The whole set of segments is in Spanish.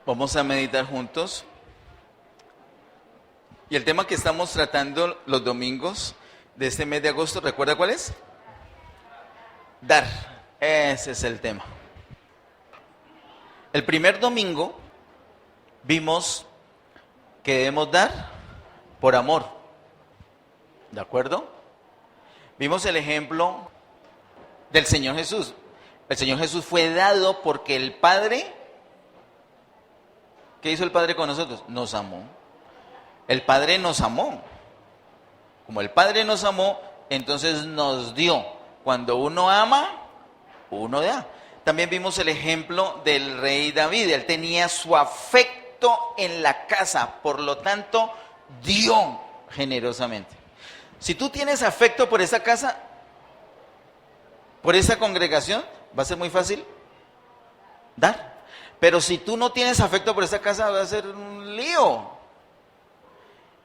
Vamos a meditar juntos. Y el tema que estamos tratando los domingos de este mes de agosto, ¿recuerda cuál es? Dar. Ese es el tema. El primer domingo vimos que debemos dar por amor. ¿De acuerdo? Vimos el ejemplo del Señor Jesús. El Señor Jesús fue dado porque el Padre... ¿Qué hizo el Padre con nosotros? Nos amó. El Padre nos amó. Como el Padre nos amó, entonces nos dio. Cuando uno ama, uno da. También vimos el ejemplo del rey David. Él tenía su afecto en la casa, por lo tanto, dio generosamente. Si tú tienes afecto por esa casa, por esa congregación, va a ser muy fácil dar. Pero si tú no tienes afecto por esa casa, va a ser un lío.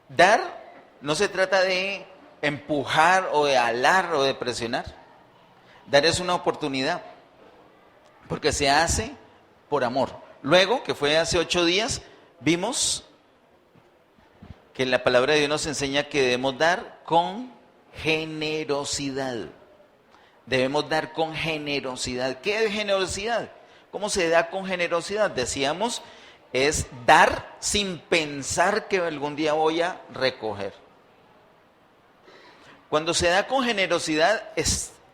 Dar no se trata de empujar o de alar o de presionar. Dar es una oportunidad, porque se hace por amor. Luego, que fue hace 8 días, vimos que la palabra de Dios nos enseña que debemos dar con generosidad. Debemos dar con generosidad. ¿Qué es generosidad? ¿Cómo se da con generosidad? Decíamos, es dar sin pensar que algún día voy a recoger. Cuando se da con generosidad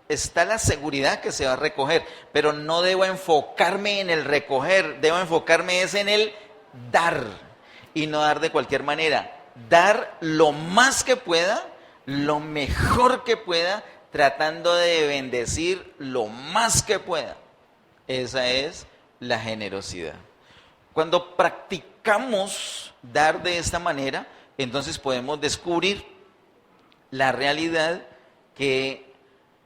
está la seguridad que se va a recoger, pero no debo enfocarme en el recoger, debo enfocarme es en el dar, y no dar de cualquier manera. Dar lo más que pueda, lo mejor que pueda, tratando de bendecir lo más que pueda. Esa es la generosidad. Cuando practicamos dar de esta manera, entonces podemos descubrir la realidad que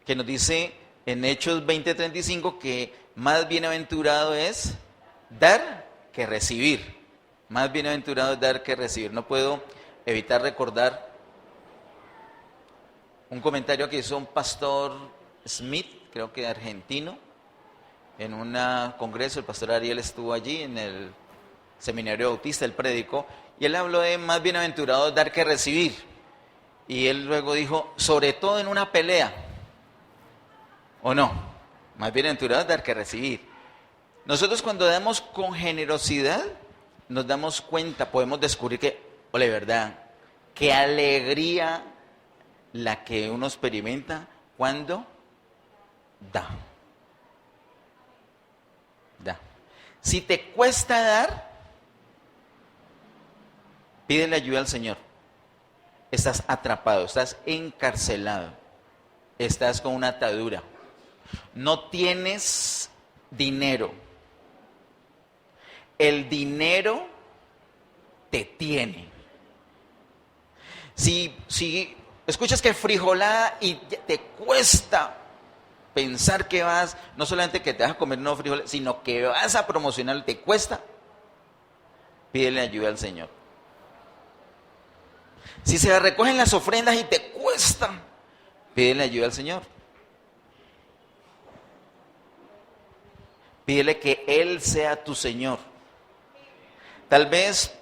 nos dice en Hechos 20:35 que más bienaventurado es dar que recibir. Más bienaventurado es dar que recibir. No puedo evitar recordar un comentario que hizo un pastor Smith, creo que argentino, en un congreso. El pastor Ariel estuvo allí en el seminario bautista, él predicó, y él habló de más bienaventurado es dar que recibir. Y él luego dijo, sobre todo en una pelea, ¿o no? Más bienaventurado es dar que recibir. Nosotros cuando damos con generosidad, nos damos cuenta, podemos descubrir que, ole, verdad, qué alegría la que uno experimenta cuando da. Da. Si te cuesta dar, pídele ayuda al Señor. Estás atrapado, estás encarcelado, estás con una atadura. No tienes dinero. El dinero te tiene. Si escuchas que frijolada y te cuesta pensar que vas, no solamente que te vas a comer unos frijoles, sino que vas a promocionar, te cuesta, pídele ayuda al Señor. Si se recogen las ofrendas y te cuesta, pídele ayuda al Señor. Pídele que Él sea tu Señor. Tal vez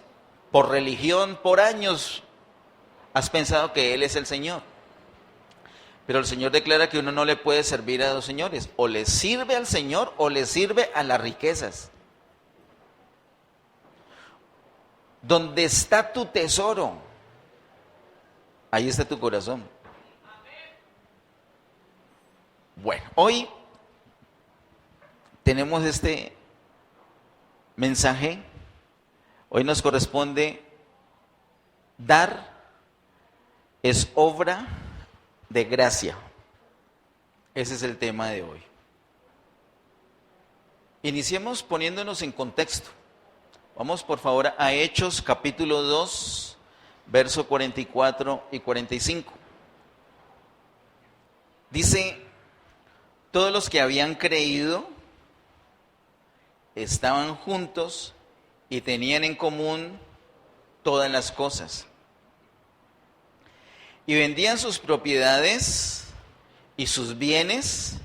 por religión, por años, has pensado que Él es el Señor. Pero el Señor declara que uno no le puede servir a dos señores. O le sirve al Señor o le sirve a las riquezas. Donde está tu tesoro, ahí está tu corazón. Bueno, hoy tenemos este mensaje. Hoy nos corresponde dar es obra de gracia. Ese es el tema de hoy. Iniciemos poniéndonos en contexto. Vamos por favor a Hechos capítulo 2, verso 44 y 45. Dice, todos los que habían creído estaban juntos y tenían en común todas las cosas. Y vendían sus propiedades y sus bienes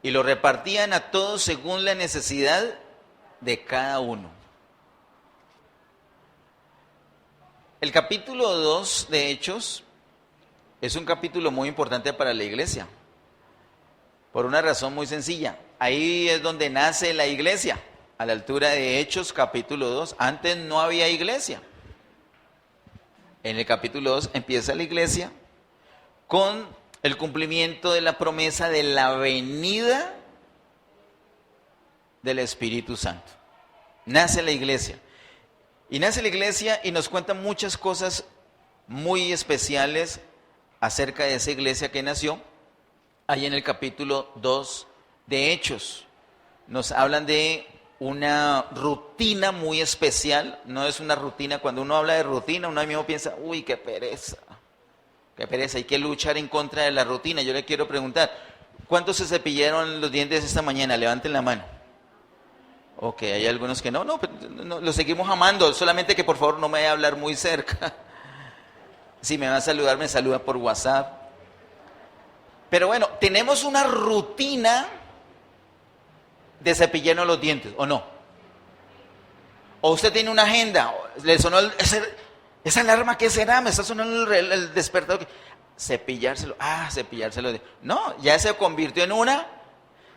y lo repartían a todos según la necesidad de cada uno. El capítulo 2 de Hechos es un capítulo muy importante para la iglesia, por una razón muy sencilla. Ahí es donde nace la iglesia, a la altura de Hechos capítulo 2. Antes no había iglesia. En el capítulo 2 empieza la iglesia con el cumplimiento de la promesa de la venida del Espíritu Santo. Nace la iglesia. Y nace la iglesia y nos cuenta muchas cosas muy especiales acerca de esa iglesia que nació. Ahí en el capítulo 2 de Hechos nos hablan de una rutina muy especial. No es una rutina, cuando uno habla de rutina, uno mismo piensa, uy, qué pereza, hay que luchar en contra de la rutina. Yo le quiero preguntar, ¿cuántos se cepillaron los dientes esta mañana? Levanten la mano. Ok, hay algunos que no, lo seguimos amando, solamente que por favor no me vaya a hablar muy cerca. Si me va a saludar, me saluda por WhatsApp. Pero bueno, tenemos una rutina de cepillarnos los dientes, ¿o no? O usted tiene una agenda, le sonó esa alarma, ¿qué será? Me está sonando el despertador. Cepillárselo, cepillárselo. No, ya se convirtió en una.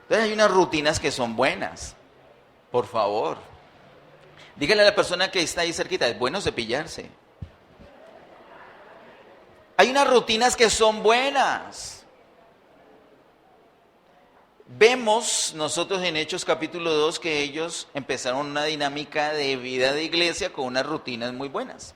Entonces hay unas rutinas que son buenas. Por favor, dígale a la persona que está ahí cerquita, es bueno cepillarse. Hay unas rutinas que son buenas. Vemos nosotros en Hechos capítulo 2 que ellos empezaron una dinámica de vida de iglesia con unas rutinas muy buenas.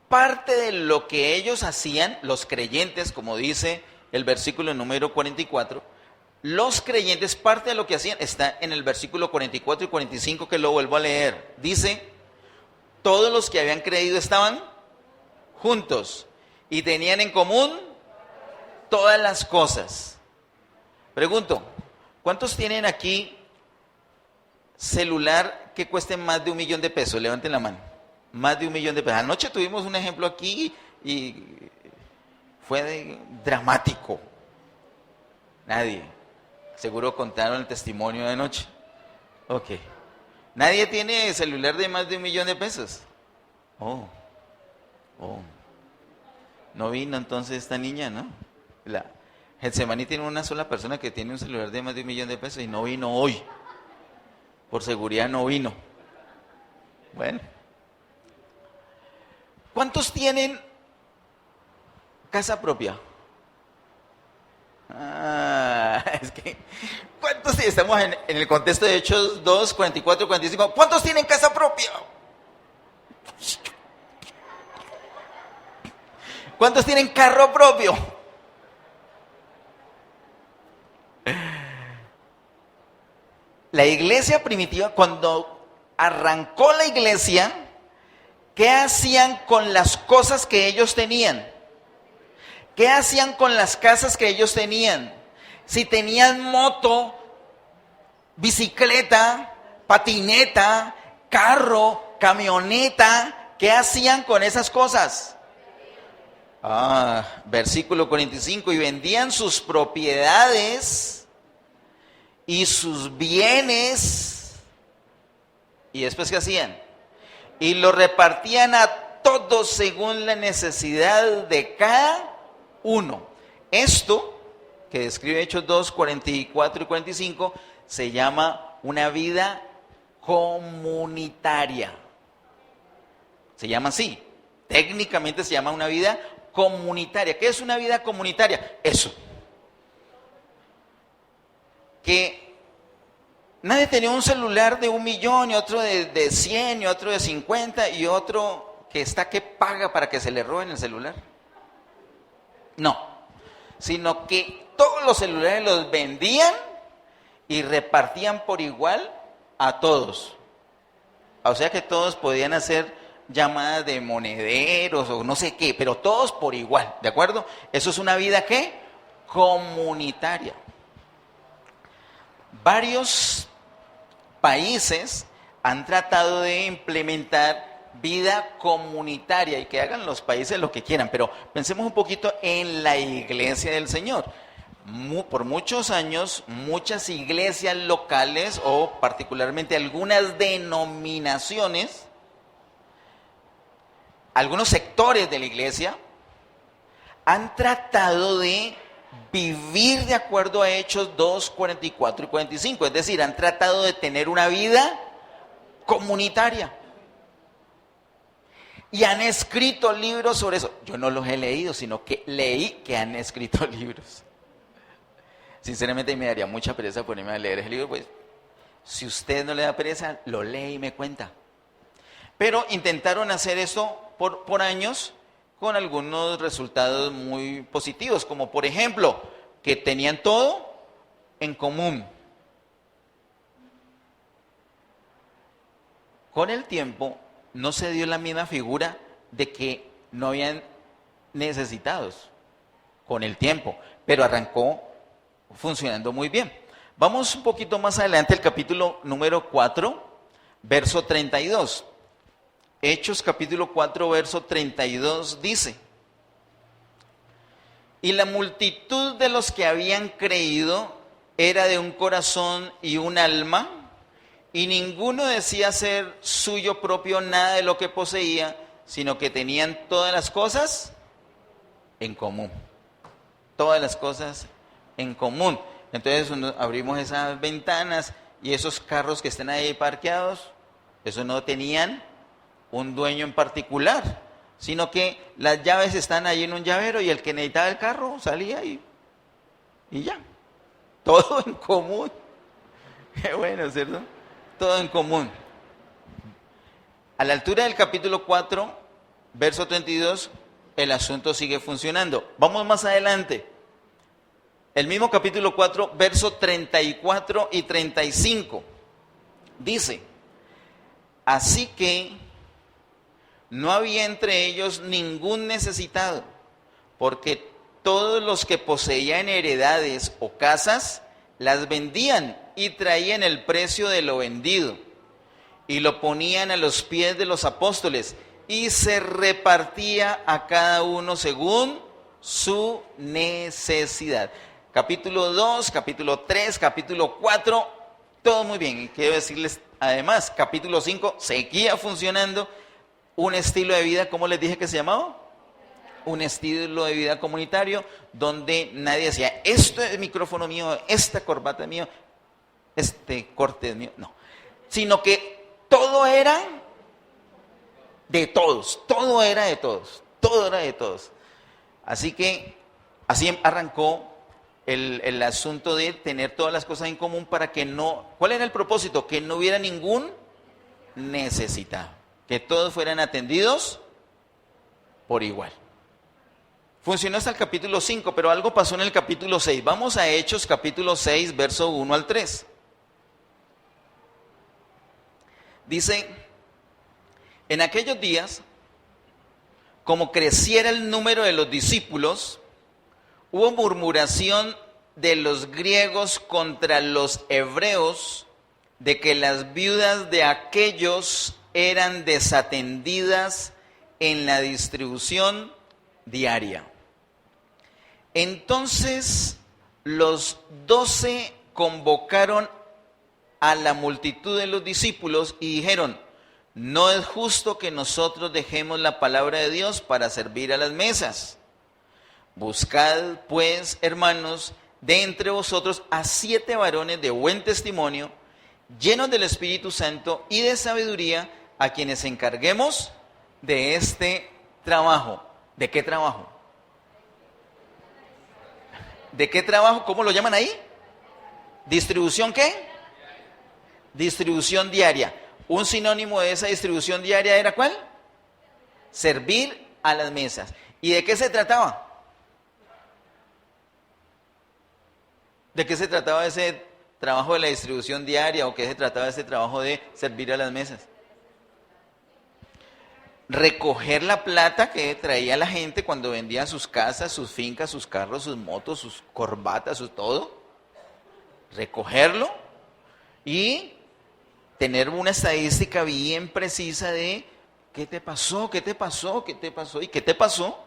Parte de lo que ellos hacían, los creyentes, como dice el versículo número 44, los creyentes, parte de lo que hacían está en el versículo 44 y 45, que lo vuelvo a leer. Dice, todos los que habían creído estaban juntos y tenían en común todas las cosas. Pregunto, ¿cuántos tienen aquí celular que cueste más de $1.000.000? Levanten la mano. Más de $1.000.000. Anoche tuvimos un ejemplo aquí y fue dramático. Nadie. Seguro contaron el testimonio de anoche. Ok. ¿Nadie tiene celular de más de $1.000.000? Oh. No vino entonces esta niña, ¿no? Getsemaní tiene una sola persona que tiene un celular de más de $1.000.000 y no vino hoy. Por seguridad no vino. Bueno. ¿Cuántos tienen casa propia? Es que, ¿cuántos estamos en el contexto de Hechos 2, 44, 45? ¿Cuántos tienen casa propia? ¿Cuántos tienen carro propio? La iglesia primitiva, cuando arrancó la iglesia, ¿qué hacían con las cosas que ellos tenían? ¿Qué hacían con las casas que ellos tenían? Si tenían moto, bicicleta, patineta, carro, camioneta, ¿qué hacían con esas cosas? Versículo 45, y vendían sus propiedades y sus bienes. ¿Y después qué hacían? Y lo repartían a todos según la necesidad de cada uno. Esto que describe Hechos 2, 44 y 45 se llama una vida comunitaria. Se llama así. Técnicamente se llama una vida comunitaria. ¿Qué es una vida comunitaria? Eso. Que nadie tenía un celular de 1.000.000 y otro de 100 y otro de 50 y otro que está que paga para que se le roben el celular. No, sino que todos los celulares los vendían y repartían por igual a todos. O sea que todos podían hacer llamadas de monederos o no sé qué, pero todos por igual, ¿de acuerdo? Eso es una vida, ¿qué? Comunitaria. Varios países han tratado de implementar vida comunitaria y que hagan los países lo que quieran, pero pensemos un poquito en la iglesia del Señor. Por muchos años, muchas iglesias locales o particularmente algunas denominaciones algunos sectores de la iglesia han tratado de vivir de acuerdo a Hechos 2, 44 y 45. Es decir, han tratado de tener una vida comunitaria. Y han escrito libros sobre eso. Yo no los he leído, sino que leí que han escrito libros. Sinceramente me daría mucha pereza ponerme a leer ese libro, pues si usted no le da pereza, lo lee y me cuenta. Pero intentaron hacer esto por años con algunos resultados muy positivos, como por ejemplo, que tenían todo en común. Con el tiempo no se dio la misma figura de que no habían necesitados, con el tiempo, pero arrancó funcionando muy bien. Vamos un poquito más adelante, el capítulo número 4, verso 32. Hechos capítulo 4, verso 32 dice: y la multitud de los que habían creído era de un corazón y un alma, y ninguno decía ser suyo propio nada de lo que poseía, sino que tenían todas las cosas en común. Todas las cosas en común. Entonces abrimos esas ventanas y esos carros que están ahí parqueados, esos no tenían un dueño en particular, sino que las llaves están ahí en un llavero y el que necesitaba el carro salía y ya. Todo en común. Qué bueno, ¿cierto? Todo en común. A la altura del capítulo 4, verso 32, el asunto sigue funcionando. Vamos más adelante. El mismo capítulo 4, verso 34 y 35. Dice: así que no había entre ellos ningún necesitado, porque todos los que poseían heredades o casas, las vendían y traían el precio de lo vendido, y lo ponían a los pies de los apóstoles, y se repartía a cada uno según su necesidad. Capítulo 2, capítulo 3, capítulo 4, todo muy bien. Y quiero decirles, además, capítulo 5 seguía funcionando. Un estilo de vida, ¿cómo les dije que se llamaba? Un estilo de vida comunitario, donde nadie decía, esto es micrófono mío, esta corbata es mío, este corte es mío. No, sino que todo era de todos, todo era de todos, todo era de todos. Así que así arrancó el asunto de tener todas las cosas en común para que no... ¿Cuál era el propósito? Que no hubiera ningún necesitado, que todos fueran atendidos por igual. Funcionó hasta el capítulo 5, pero algo pasó en el capítulo 6. Vamos a Hechos capítulo 6, verso 1 al 3. Dice: en aquellos días, como creciera el número de los discípulos, hubo murmuración de los griegos contra los hebreos, de que las viudas de aquellos eran desatendidas en la distribución diaria. Entonces los 12 convocaron a la multitud de los discípulos y dijeron: no es justo que nosotros dejemos la palabra de Dios para servir a las mesas. Buscad, pues, hermanos, de entre vosotros a 7 varones de buen testimonio, llenos del Espíritu Santo y de sabiduría, a quienes encarguemos de este trabajo. ¿De qué trabajo? ¿De qué trabajo? ¿Cómo lo llaman ahí? ¿Distribución qué? Distribución diaria. Un sinónimo de esa distribución diaria era ¿cuál? Servir a las mesas. ¿Y de qué se trataba? ¿De qué se trataba ese trabajo de la distribución diaria o qué se trataba ese trabajo de servir a las mesas? Recoger la plata que traía la gente cuando vendían sus casas, sus fincas, sus carros, sus motos, sus corbatas, su todo. Recogerlo y tener una estadística bien precisa de qué te pasó, qué te pasó, qué te pasó y qué te pasó,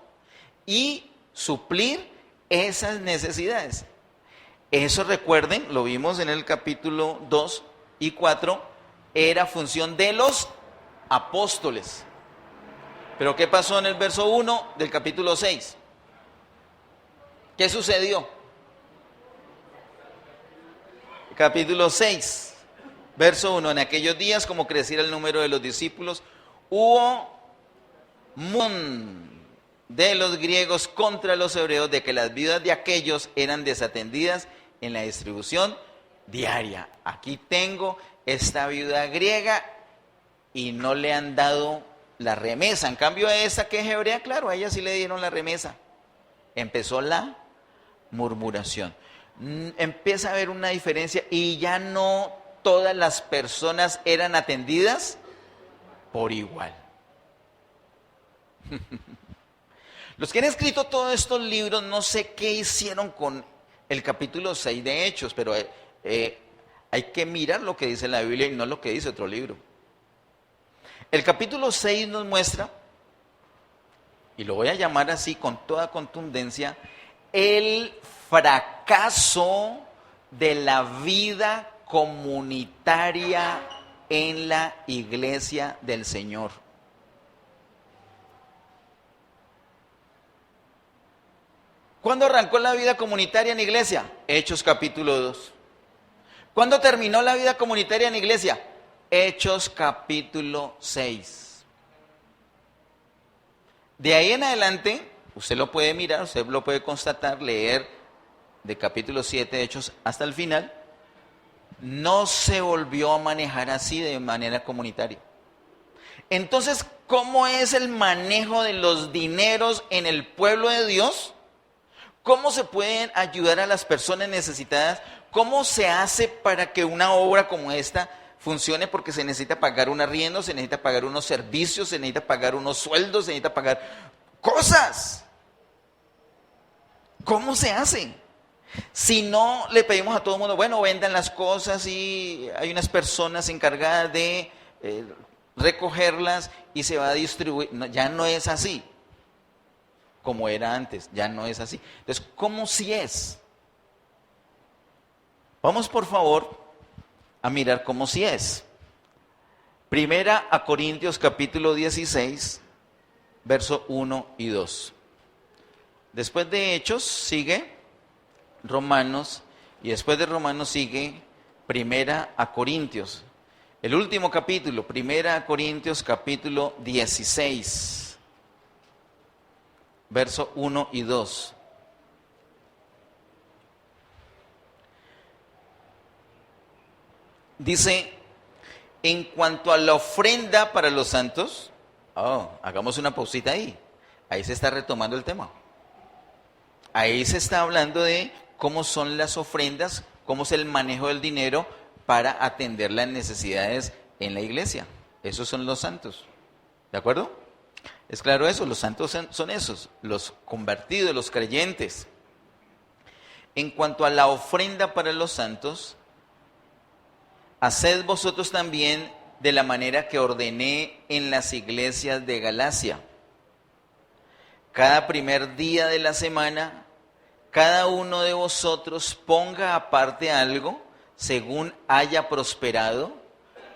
y suplir esas necesidades. Eso, recuerden, lo vimos en el capítulo 2 y 4, era función de los apóstoles. Pero ¿qué pasó en el verso 1 del capítulo 6? ¿Qué sucedió? Capítulo 6, verso 1. En aquellos días, como creciera el número de los discípulos, hubo de los griegos contra los hebreos de que las viudas de aquellos eran desatendidas en la distribución diaria. Aquí tengo esta viuda griega y no le han dado la remesa. En cambio a esa que es hebrea, claro, a ella sí le dieron la remesa. Empezó la murmuración. Empieza a haber una diferencia y ya no todas las personas eran atendidas por igual. Los que han escrito todos estos libros, no sé qué hicieron con el capítulo 6 de Hechos, pero hay que mirar lo que dice la Biblia y no lo que dice otro libro. El capítulo 6 nos muestra, y lo voy a llamar así con toda contundencia, el fracaso de la vida comunitaria en la iglesia del Señor. ¿Cuándo arrancó la vida comunitaria en la iglesia? Hechos capítulo 2. ¿Cuándo terminó la vida comunitaria en la iglesia? Hechos capítulo 6. De ahí en adelante, usted lo puede mirar, usted lo puede constatar, leer de capítulo 7 de Hechos hasta el final. No se volvió a manejar así de manera comunitaria. Entonces, ¿cómo es el manejo de los dineros en el pueblo de Dios? ¿Cómo se pueden ayudar a las personas necesitadas? ¿Cómo se hace para que una obra como esta funcione? Porque se necesita pagar un arriendo, se necesita pagar unos servicios, se necesita pagar unos sueldos, se necesita pagar cosas. ¿Cómo se hace? Si no le pedimos a todo el mundo, bueno, vendan las cosas y hay unas personas encargadas de recogerlas y se va a distribuir. No, ya no es así como era antes, ya no es así. Entonces, ¿cómo sí es? Vamos por favor a mirar cómo sí es. Primera a Corintios capítulo 16, verso 1 y 2. Después de Hechos sigue Romanos y después de Romanos sigue Primera a Corintios. El último capítulo, Primera a Corintios capítulo 16. Verso 1 y 2. Dice, en cuanto a la ofrenda para los santos, hagamos una pausita ahí. Ahí se está retomando el tema. Ahí se está hablando de cómo son las ofrendas, cómo es el manejo del dinero para atender las necesidades en la iglesia. Esos son los santos. ¿De acuerdo? Es claro eso, los santos son esos, los convertidos, los creyentes. En cuanto a la ofrenda para los santos, haced vosotros también de la manera que ordené en las iglesias de Galacia. Cada primer día de la semana, cada uno de vosotros ponga aparte algo según haya prosperado,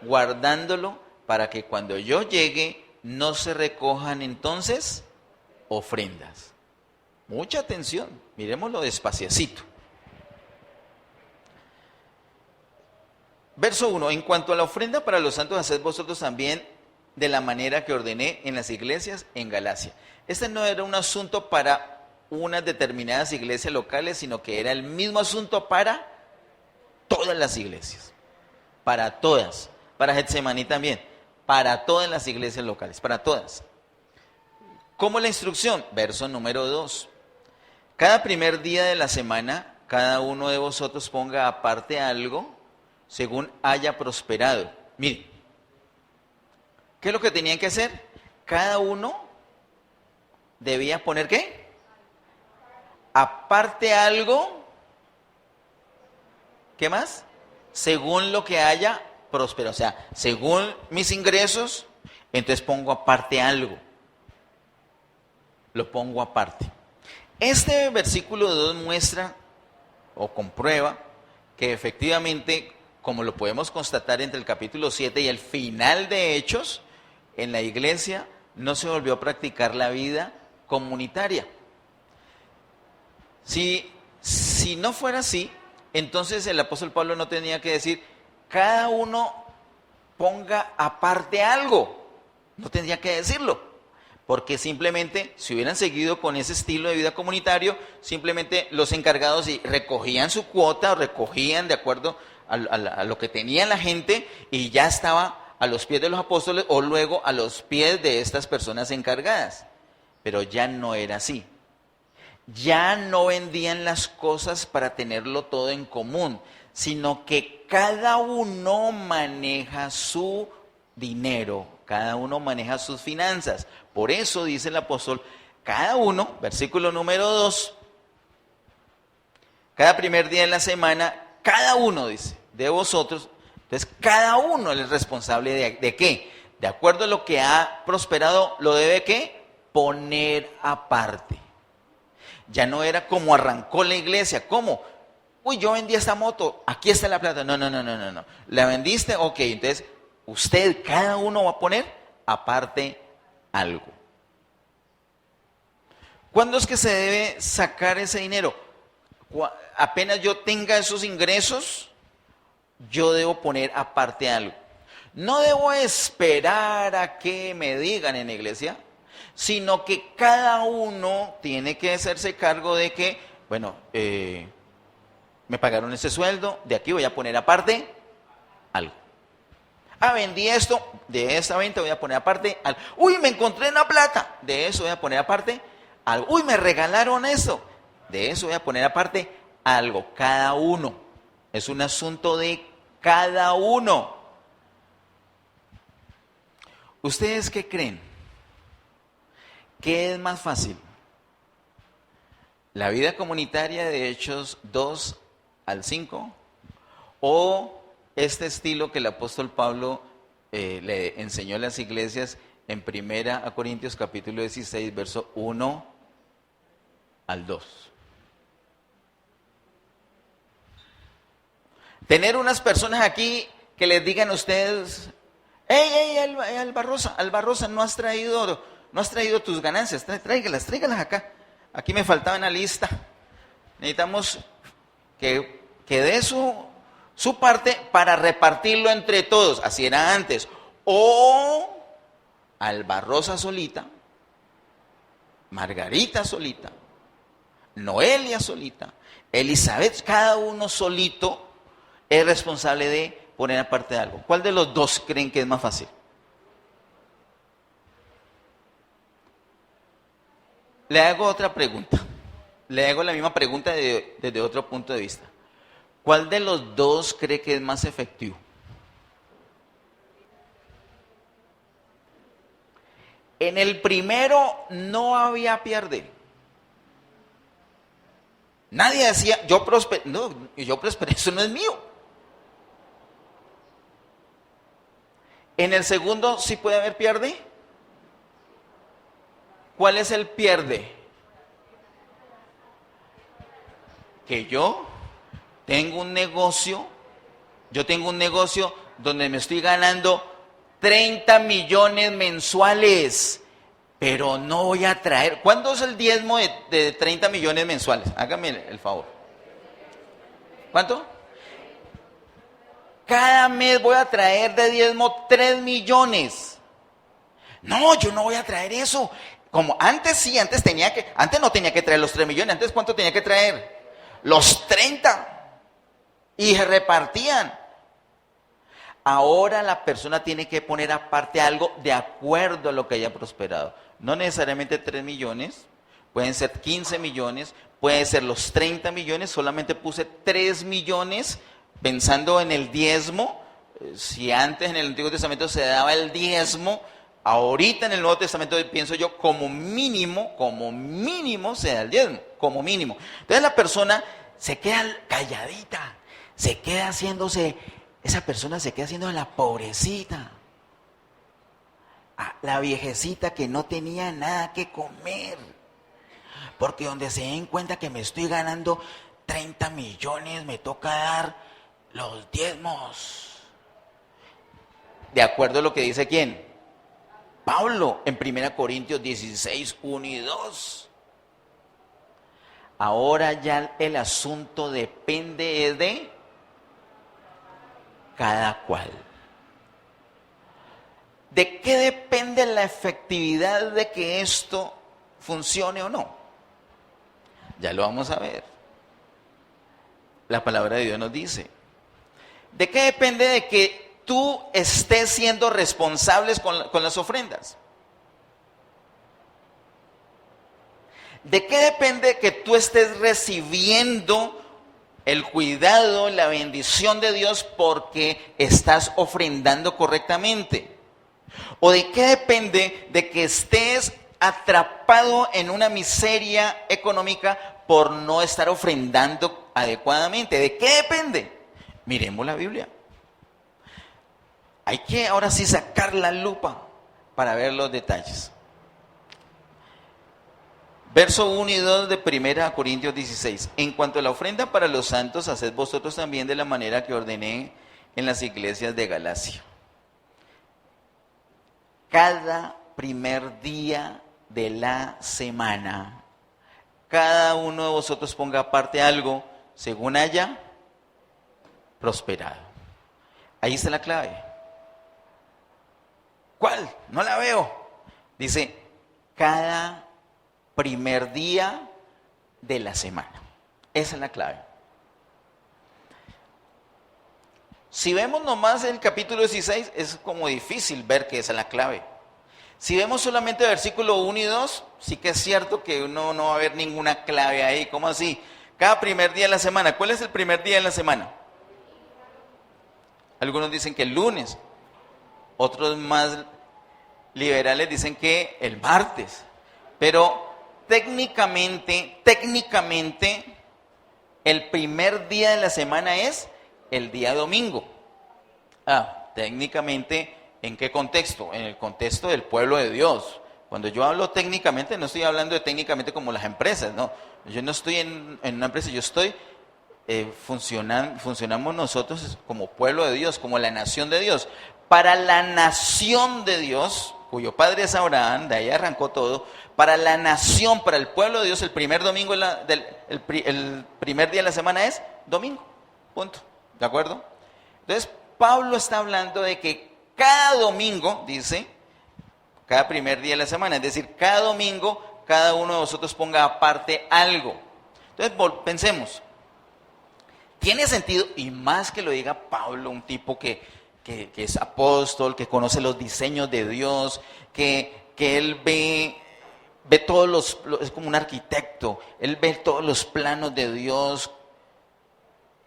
guardándolo para que cuando yo llegue no se recojan entonces ofrendas. Mucha atención, miremoslo despaciacito. Verso 1, en cuanto a la ofrenda para los santos, haced vosotros también de la manera que ordené en las iglesias en Galacia. Este no era un asunto para unas determinadas iglesias locales, sino que era el mismo asunto para todas las iglesias. Para todas. Para Getsemaní también. Para todas las iglesias locales, para todas. ¿Cómo la instrucción? Verso número 2. Cada primer día de la semana, cada uno de vosotros ponga aparte algo según haya prosperado. Mire, ¿qué es lo que tenían que hacer? Cada uno debía poner ¿qué? Aparte algo. ¿Qué más? Según lo que haya próspero, o sea, según mis ingresos, entonces pongo aparte algo. Lo pongo aparte. Este versículo 2 muestra o comprueba que efectivamente, como lo podemos constatar entre el capítulo 7 y el final de Hechos, en la iglesia no se volvió a practicar la vida comunitaria. Si no fuera así, entonces el apóstol Pablo no tenía que decir, cada uno ponga aparte algo. No tendría que decirlo. Porque simplemente, si hubieran seguido con ese estilo de vida comunitario, simplemente los encargados recogían su cuota, o recogían de acuerdo a lo que tenía la gente, y ya estaba a los pies de los apóstoles, o luego a los pies de estas personas encargadas. Pero ya no era así. Ya no vendían las cosas para tenerlo todo en común, sino que cada uno maneja su dinero, cada uno maneja sus finanzas. Por eso dice el apóstol, cada uno, versículo número 2, cada primer día de la semana, cada uno, dice, de vosotros, entonces cada uno es responsable de qué, de acuerdo a lo que ha prosperado, lo debe ¿qué? Poner aparte. Ya no era como arrancó la iglesia, ¿cómo? Uy, yo vendí esta moto, aquí está la plata. No. ¿La vendiste? Ok, entonces usted, cada uno va a poner aparte algo. ¿Cuándo es que se debe sacar ese dinero? Apenas yo tenga esos ingresos, yo debo poner aparte algo. No debo esperar a que me digan en la iglesia, sino que cada uno tiene que hacerse cargo de que, bueno, me pagaron ese sueldo, de aquí voy a poner aparte algo. Vendí esto, de esta venta voy a poner aparte algo. Uy, me encontré una plata, de eso voy a poner aparte algo. Uy, me regalaron eso, de eso voy a poner aparte algo. Cada uno, es un asunto de cada uno. ¿Ustedes qué creen? ¿Qué es más fácil? ¿La vida comunitaria de Hechos 2 al 5? ¿O este estilo que el apóstol Pablo le enseñó a las iglesias en 1 Corintios capítulo 16, verso 1 al 2? Tener unas personas aquí que les digan a ustedes, hey, Albarrosa, no has traído tus ganancias, tráigalas acá. Aquí me faltaba una lista. Necesitamos que dé su parte para repartirlo entre todos. Así era antes. O Albarrosa solita, Margarita solita, Noelia solita, Elizabeth, cada uno solito es responsable de poner aparte de algo. ¿Cuál de los dos creen que es más fácil? Le hago otra pregunta. Le hago la misma pregunta desde otro punto de vista. ¿Cuál de los dos cree que es más efectivo? En el primero no había pierde. Nadie decía, yo prosperé. No, yo prosperé, eso no es mío. En el segundo sí puede haber pierde. ¿Cuál es el pierde? Que yo tengo un negocio donde me estoy ganando 30 millones mensuales, pero no voy a traer. ¿Cuándo es el diezmo de 30 millones mensuales? Hágame el favor. ¿Cuánto? Cada mes voy a traer de diezmo 3 millones. No, yo no voy a traer eso. Como antes sí, antes no tenía que traer los 3 millones. Antes, ¿cuánto tenía que traer? Los 30. Y se repartían. Ahora la persona tiene que poner aparte algo de acuerdo a lo que haya prosperado. No necesariamente 3 millones, pueden ser 15 millones, pueden ser los 30 millones. Solamente puse 3 millones pensando en el diezmo. Si antes en el Antiguo Testamento se daba el diezmo, ahorita en el Nuevo Testamento pienso yo como mínimo se da el diezmo, como mínimo. Entonces la persona se queda calladita, esa persona se queda haciendo la pobrecita, la viejecita que no tenía nada que comer, porque donde se den cuenta que me estoy ganando 30 millones, me toca dar los diezmos. ¿De acuerdo a lo que dice quién? Pablo en 1 Corintios 16, 1 y 2. Ahora ya el asunto depende de cada cual. ¿De qué depende la efectividad de que esto funcione o no? Ya lo vamos a ver. La palabra de Dios nos dice. ¿De qué depende de que tú estés siendo responsables con las ofrendas? ¿De qué depende que tú estés recibiendo el cuidado, la bendición de Dios porque estás ofrendando correctamente? ¿O de qué depende de que estés atrapado en una miseria económica por no estar ofrendando adecuadamente? ¿De qué depende? Miremos la Biblia. Hay que ahora sí sacar la lupa para ver los detalles. Verso 1 y 2 de 1 Corintios 16. En cuanto a la ofrenda para los santos, haced vosotros también de la manera que ordené en las iglesias de Galacia. Cada primer día de la semana, cada uno de vosotros ponga aparte algo según haya prosperado. Ahí está la clave. ¿Cuál? No la veo. Dice, cada primer día de la semana. Esa es la clave. Si vemos nomás el capítulo 16, es como difícil ver que esa es la clave. Si vemos solamente el versículo 1 y 2, sí que es cierto que no va a haber ninguna clave ahí. ¿Cómo así? Cada primer día de la semana. ¿Cuál es el primer día de la semana? Algunos dicen que el lunes. Otros más liberales dicen que el martes. Pero técnicamente, el primer día de la semana es el día domingo. Técnicamente, ¿en qué contexto? En el contexto del pueblo de Dios. Cuando yo hablo técnicamente, no estoy hablando de técnicamente como las empresas, no. Yo no estoy en una empresa, yo estoy funcionamos nosotros como pueblo de Dios, como la nación de Dios. Para la nación de Dios, cuyo padre es Abraham, de ahí arrancó todo, para la nación, para el pueblo de Dios, el primer domingo, el primer día de la semana es domingo, punto, ¿de acuerdo? Entonces, Pablo está hablando de que cada domingo, dice, cada primer día de la semana, es decir, cada domingo, cada uno de vosotros ponga aparte algo. Entonces, pensemos, ¿tiene sentido? Y más que lo diga Pablo, un tipo que es apóstol, que conoce los diseños de Dios, que él ve todos es como un arquitecto, él ve todos los planos de Dios,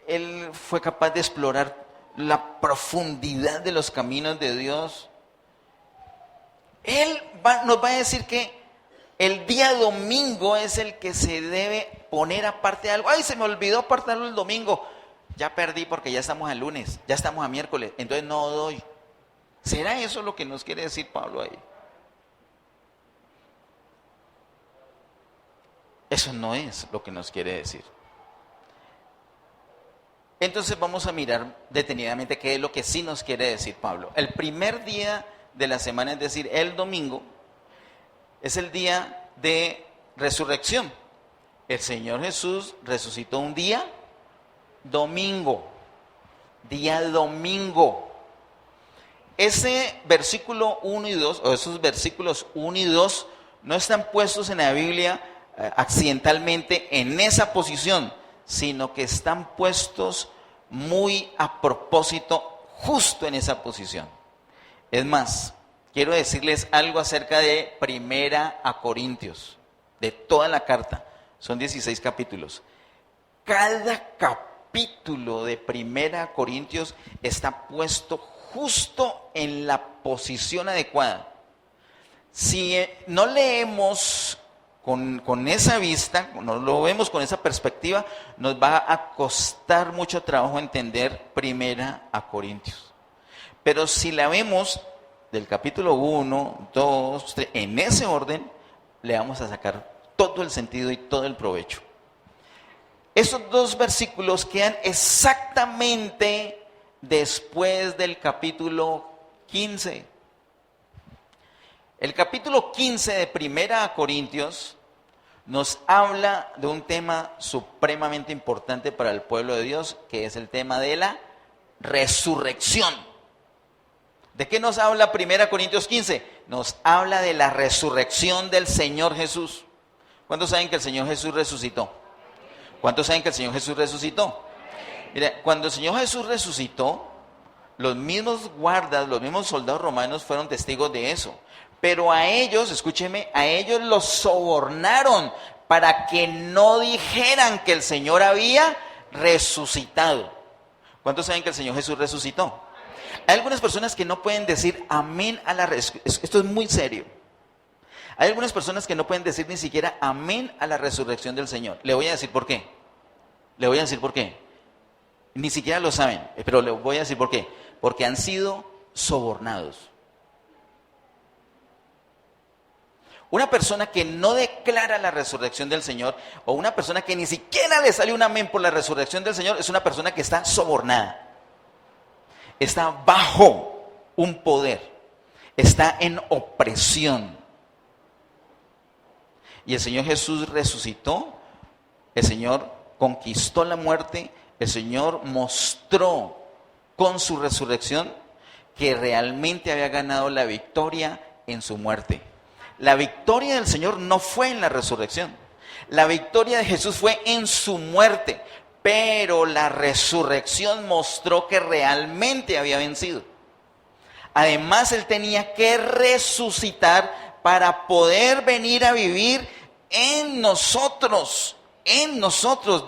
él fue capaz de explorar la profundidad de los caminos de Dios. Él nos va a decir que el día domingo es el que se debe poner aparte algo. Ay, se me olvidó apartarlo el domingo. Ya perdí porque ya estamos al lunes, ya estamos a miércoles, entonces no doy. ¿Será eso lo que nos quiere decir Pablo ahí? Eso no es lo que nos quiere decir. Entonces vamos a mirar detenidamente qué es lo que sí nos quiere decir Pablo. El primer día de la semana, es decir, el domingo, es el día de resurrección. El Señor Jesús resucitó un día domingo. Día domingo. Ese versículo 1 y 2, o esos versículos 1 y 2, no están puestos en la Biblia accidentalmente en esa posición, sino que están puestos muy a propósito justo en esa posición. Es más, quiero decirles algo acerca de 1 Corintios, de toda la carta, son 16 capítulos. Cada capítulo de 1 Corintios está puesto justo en la posición adecuada. Si no leemos con esa vista, no lo vemos con esa perspectiva, nos va a costar mucho trabajo entender 1 Corintios. Pero si la vemos del capítulo 1, 2, 3, en ese orden, le vamos a sacar todo el sentido y todo el provecho. Esos dos versículos quedan exactamente después del capítulo 15. El capítulo 15 de Primera Corintios nos habla de un tema supremamente importante para el pueblo de Dios, que es el tema de la resurrección. ¿De qué nos habla Primera Corintios 15? Nos habla de la resurrección del Señor Jesús. ¿Cuántos saben que el Señor Jesús resucitó? ¿Cuántos saben que el Señor Jesús resucitó? Mira, cuando el Señor Jesús resucitó, los mismos guardas, los mismos soldados romanos fueron testigos de eso. Pero a ellos, escúcheme, a ellos los sobornaron para que no dijeran que el Señor había resucitado. ¿Cuántos saben que el Señor Jesús resucitó? Hay algunas personas que no pueden decir amén a la resurrección. Esto es muy serio. Hay algunas personas que no pueden decir ni siquiera amén a la resurrección del Señor. Le voy a decir por qué. Le voy a decir por qué. Ni siquiera lo saben, pero le voy a decir por qué. Porque han sido sobornados. Una persona que no declara la resurrección del Señor, o una persona que ni siquiera le sale un amén por la resurrección del Señor, es una persona que está sobornada. Está bajo un poder. Está en opresión. Y el Señor Jesús resucitó. El Señor conquistó la muerte. El Señor mostró con su resurrección que realmente había ganado la victoria en su muerte. La victoria del Señor no fue en la resurrección. La victoria de Jesús fue en su muerte. Pero la resurrección mostró que realmente había vencido. Además, Él tenía que resucitar para poder venir a vivir en nosotros,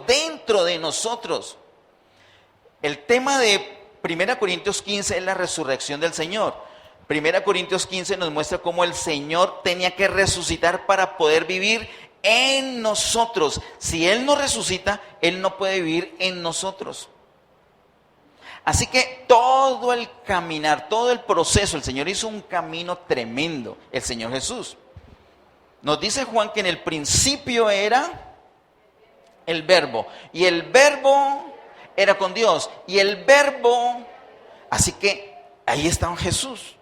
dentro de nosotros. El tema de 1 Corintios 15 es la resurrección del Señor. 1 Corintios 15 nos muestra cómo el Señor tenía que resucitar para poder vivir en nosotros. Si Él no resucita, Él no puede vivir en nosotros. Así que todo el caminar, todo el proceso, el Señor hizo un camino tremendo, el Señor Jesús. Nos dice Juan que en el principio era el Verbo, y el Verbo era con Dios, y el Verbo, así que ahí estaba Jesús.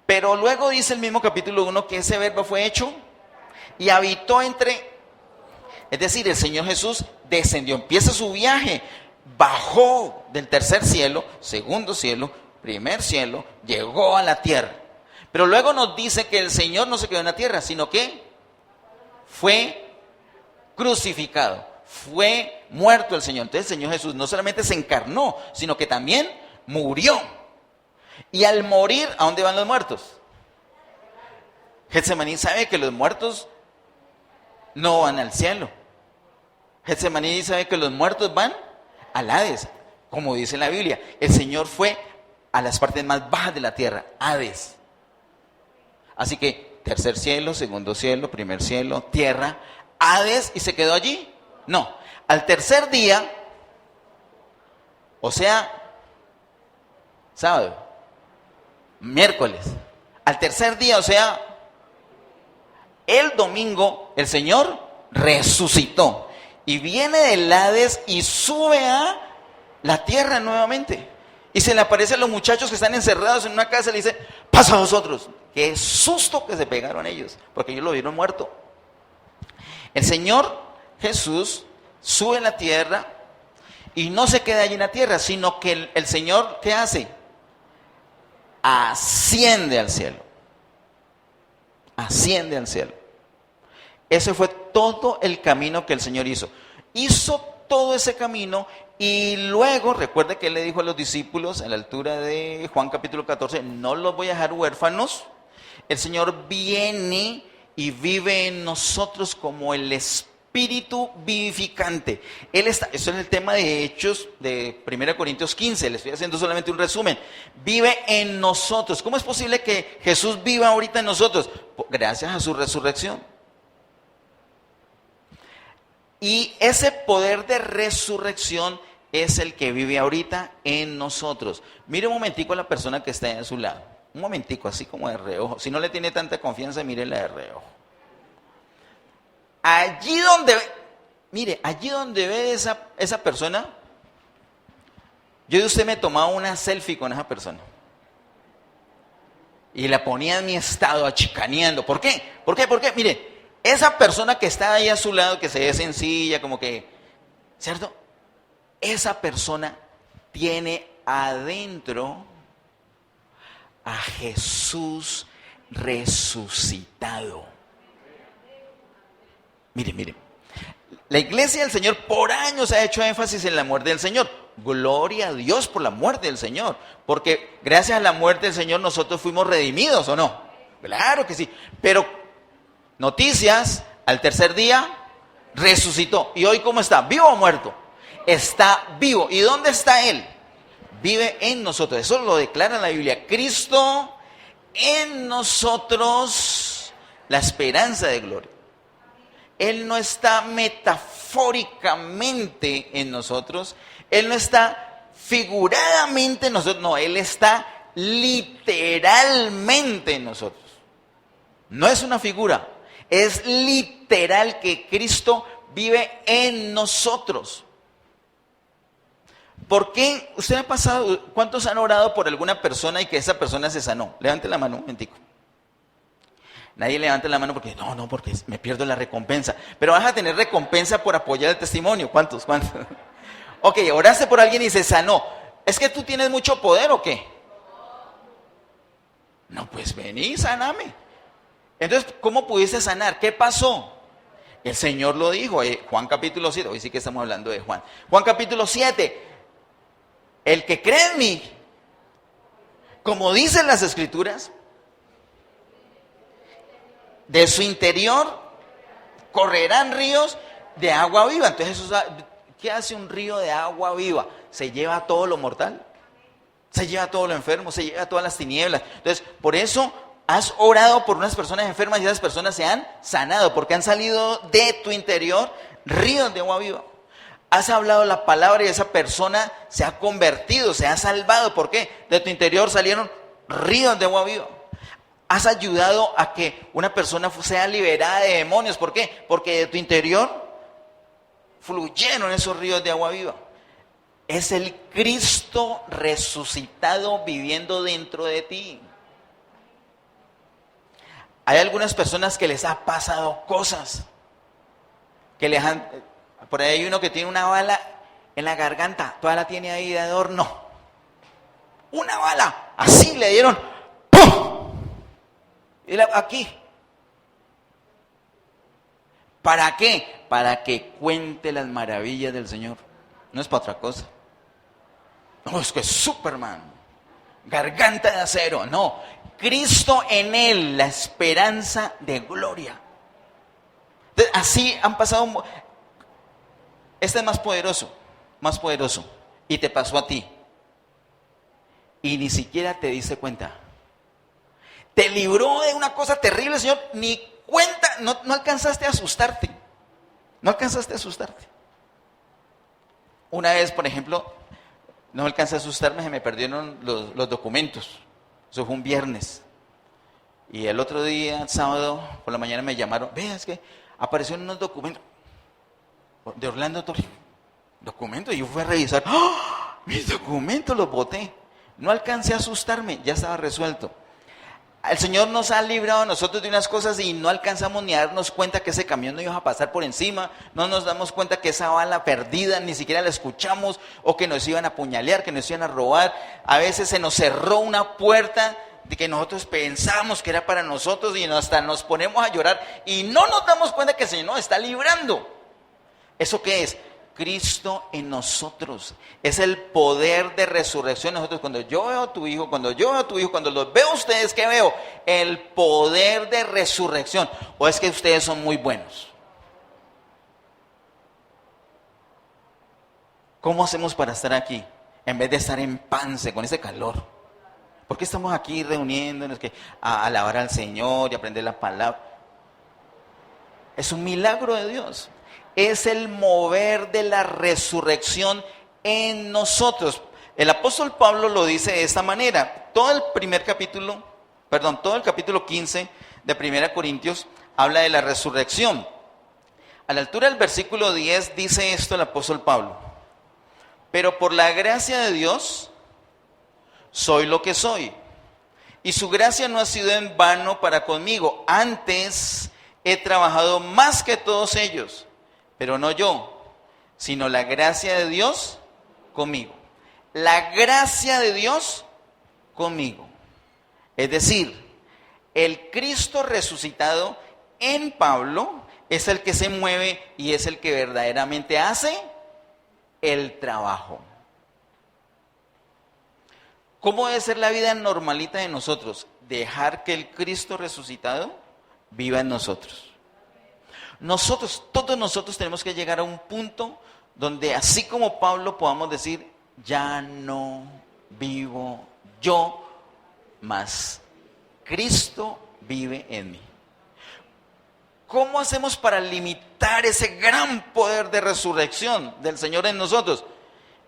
Pero luego dice el mismo capítulo 1 que ese Verbo fue hecho y habitó entre, es decir, el Señor Jesús descendió, empieza su viaje, bajó del tercer cielo, segundo cielo, primer cielo, llegó a la tierra. Pero luego nos dice que el Señor no se quedó en la tierra, sino que fue crucificado, fue muerto el Señor. Entonces el Señor Jesús no solamente se encarnó, sino que también murió. Y al morir, ¿a dónde van los muertos? Getsemaní sabe que los muertos no van al cielo. Getsemaní sabe que los muertos van al Hades, como dice la Biblia. El Señor fue a las partes más bajas de la tierra, Hades. Así que tercer cielo, segundo cielo, primer cielo, tierra, Hades, y se quedó allí. No, al tercer día, o sea, sábado, miércoles, al tercer día, o sea, el domingo, el Señor resucitó y viene del Hades y sube a la tierra nuevamente. Y se le aparece a los muchachos que están encerrados en una casa y le dice: pasa a vosotros. Qué susto que se pegaron ellos, porque ellos lo vieron muerto. El Señor Jesús sube a la tierra y no se queda allí en la tierra, sino que el Señor, ¿qué hace? Asciende al cielo. Asciende al cielo. Ese fue todo el camino que el Señor hizo. Hizo todo ese camino y luego, recuerde que Él le dijo a los discípulos a la altura de Juan capítulo 14, no los voy a dejar huérfanos. El Señor viene y vive en nosotros como el Espíritu vivificante. Él está, eso es el tema de Hechos de 1 Corintios 15, le estoy haciendo solamente un resumen. Vive en nosotros. ¿Cómo es posible que Jesús viva ahorita en nosotros? Gracias a su resurrección. Y ese poder de resurrección es el que vive ahorita en nosotros. Mire un momentico a la persona que está a su lado. Un momentico, así como de reojo. Si no le tiene tanta confianza, mírela de reojo. Allí donde ve esa persona, yo de usted me he tomado una selfie con esa persona. Y la ponía en mi estado, achicaneando. ¿Por qué? ¿Por qué? ¿Por qué? Mire, esa persona que está ahí a su lado, que se ve sencilla, como que, ¿cierto? Esa persona tiene adentro a Jesús resucitado. Mire, mire. La iglesia del Señor por años ha hecho énfasis en la muerte del Señor. Gloria a Dios por la muerte del Señor. Porque gracias a la muerte del Señor nosotros fuimos redimidos, ¿o no? Claro que sí. Pero noticias, al tercer día resucitó. ¿Y hoy cómo está? ¿Vivo o muerto? Está vivo. ¿Y dónde está Él? Vive en nosotros. Eso lo declara la Biblia. Cristo en nosotros, la esperanza de gloria. Él no está metafóricamente en nosotros. Él no está figuradamente en nosotros. No, Él está literalmente en nosotros. No es una figura. Es literal que Cristo vive en nosotros. ¿Por qué? ¿Usted ha pasado? ¿Cuántos han orado por alguna persona y que esa persona se sanó? Levante la mano un momentico. Nadie levanta la mano porque porque me pierdo la recompensa. Pero vas a tener recompensa por apoyar el testimonio. ¿Cuántos? Ok, oraste por alguien y se sanó. ¿Es que tú tienes mucho poder o qué? No, pues vení, saname. Entonces, ¿cómo pudiste sanar? ¿Qué pasó? El Señor lo dijo, Juan capítulo 7. Hoy sí que estamos hablando de Juan. Juan capítulo 7. El que cree en mí, como dicen las Escrituras, de su interior correrán ríos de agua viva. Entonces, ¿qué hace un río de agua viva? Se lleva todo lo mortal, se lleva todo lo enfermo, se lleva todas las tinieblas. Entonces, por eso has orado por unas personas enfermas y esas personas se han sanado, porque han salido de tu interior ríos de agua viva. Has hablado la palabra y esa persona se ha convertido, se ha salvado. ¿Por qué? De tu interior salieron ríos de agua viva. Has ayudado a que una persona sea liberada de demonios. ¿Por qué? Porque de tu interior fluyeron esos ríos de agua viva. Es el Cristo resucitado viviendo dentro de ti. Hay algunas personas que les ha pasado cosas. Por ahí hay uno que tiene una bala en la garganta. Toda la tiene ahí de adorno. Una bala. Así le dieron. ¡Pum! Y aquí. ¿Para qué? Para que cuente las maravillas del Señor. No es para otra cosa. No, es que es Superman. Garganta de acero. No. Cristo en él, la esperanza de gloria. Entonces, así han pasado. Este es más poderoso. Más poderoso. Y te pasó a ti. Y ni siquiera te diste cuenta. Te libró de una cosa terrible, Señor, ni cuenta, no alcanzaste a asustarte. No alcanzaste a asustarte. Una vez, por ejemplo, no alcancé a asustarme, se me perdieron los documentos. Eso fue un viernes. Y el otro día, sábado, por la mañana me llamaron. Vea, es que aparecieron unos documentos de Orlando Torres. Documentos, y yo fui a revisar. ¡Oh! Mis documentos los boté. No alcancé a asustarme, ya estaba resuelto. El Señor nos ha librado a nosotros de unas cosas y no alcanzamos ni a darnos cuenta que ese camión no iba a pasar por encima, no nos damos cuenta que esa bala perdida ni siquiera la escuchamos, o que nos iban a apuñalear, que nos iban a robar. A veces se nos cerró una puerta de que nosotros pensamos que era para nosotros y hasta nos ponemos a llorar y no nos damos cuenta que el Señor nos está librando. ¿Eso qué es? Cristo en nosotros. Es el poder de resurrección en nosotros. Cuando yo veo a tu hijo, cuando los veo a ustedes, ¿qué veo? El poder de resurrección. ¿O es que ustedes son muy buenos? ¿Cómo hacemos para estar aquí? En vez de estar en Pance con ese calor. ¿Por qué estamos aquí reuniéndonos a alabar al Señor y aprender la palabra? Es un milagro de Dios. Es el mover de la resurrección en nosotros. El apóstol Pablo lo dice de esta manera. Todo el capítulo 15 de 1 Corintios habla de la resurrección. A la altura del versículo 10 dice esto el apóstol Pablo. Pero por la gracia de Dios soy lo que soy. y su gracia no ha sido en vano para conmigo. Antes he trabajado más que todos ellos, pero no yo, sino la gracia de Dios conmigo. La gracia de Dios conmigo. Es decir, el Cristo resucitado en Pablo es el que se mueve y es el que verdaderamente hace el trabajo. ¿Cómo debe ser la vida normalita de nosotros? Dejar que el Cristo resucitado viva en nosotros. Todos nosotros tenemos que llegar a un punto donde así como Pablo podamos decir, ya no vivo yo, mas Cristo vive en mí. ¿Cómo hacemos para limitar ese gran poder de resurrección del Señor en nosotros?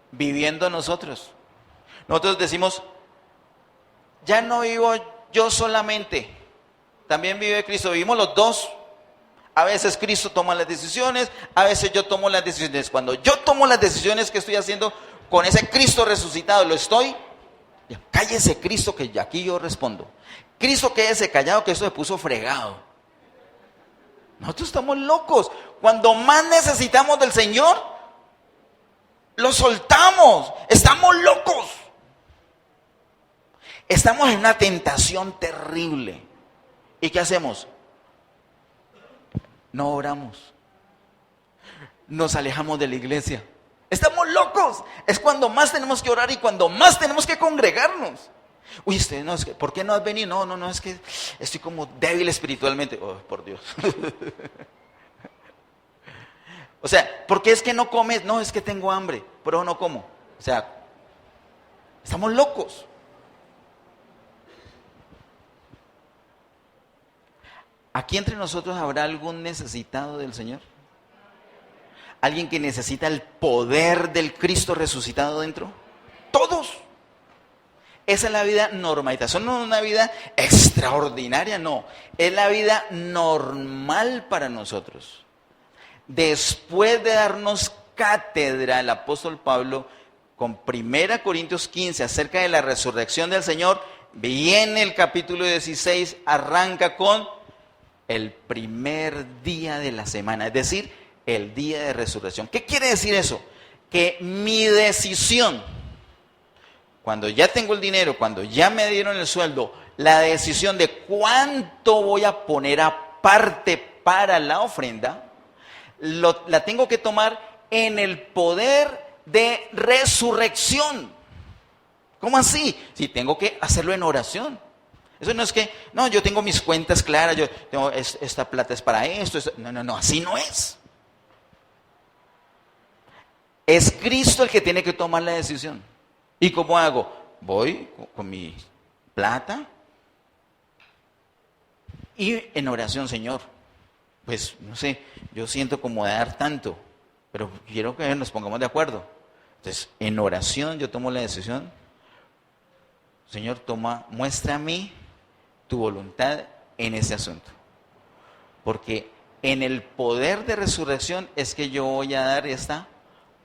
Viviendo nosotros. Nosotros decimos, ya no vivo yo solamente, también vive Cristo, vivimos los dos. A veces Cristo toma las decisiones, a veces yo tomo las decisiones. Cuando yo tomo las decisiones que estoy haciendo con ese Cristo resucitado, cállese Cristo, que aquí yo respondo. Cristo, quédese callado, que esto se puso fregado. Nosotros estamos locos. Cuando más necesitamos del Señor, lo soltamos. Estamos locos. Estamos en una tentación terrible. ¿Y qué hacemos? No oramos. Nos alejamos de la iglesia. Estamos locos. Es cuando más tenemos que orar y cuando más tenemos que congregarnos. Uy, no, es que, ¿por qué no has venido? No, es que estoy como débil espiritualmente. Oh, por Dios. O sea, ¿por qué es que no comes? No, es que tengo hambre, pero no como. O sea, estamos locos. ¿Aquí entre nosotros habrá algún necesitado del Señor? ¿Alguien que necesita el poder del Cristo resucitado dentro? Todos. Esa es la vida normalita. Eso no es una vida extraordinaria, no. Es la vida normal para nosotros. Después de darnos cátedra el apóstol Pablo con 1 Corintios 15 acerca de la resurrección del Señor, viene el capítulo 16, arranca con el primer día de la semana, es decir, el día de resurrección. ¿Qué quiere decir eso? Que mi decisión, cuando ya tengo el dinero, cuando ya me dieron el sueldo, la decisión de cuánto voy a poner aparte para la ofrenda, la tengo que tomar en el poder de resurrección. ¿Cómo así? Si tengo que hacerlo en oración. Eso no es que, no, yo tengo mis cuentas claras, yo tengo, esta plata es para esto. No, así no es. Es Cristo el que tiene que tomar la decisión. ¿Y cómo hago? Voy con mi plata y en oración, Señor. Pues, no sé, yo siento como dar tanto, pero quiero que nos pongamos de acuerdo. Entonces, en oración yo tomo la decisión. Señor, muestra a mí tu voluntad en ese asunto. Porque en el poder de resurrección es que yo voy a dar esta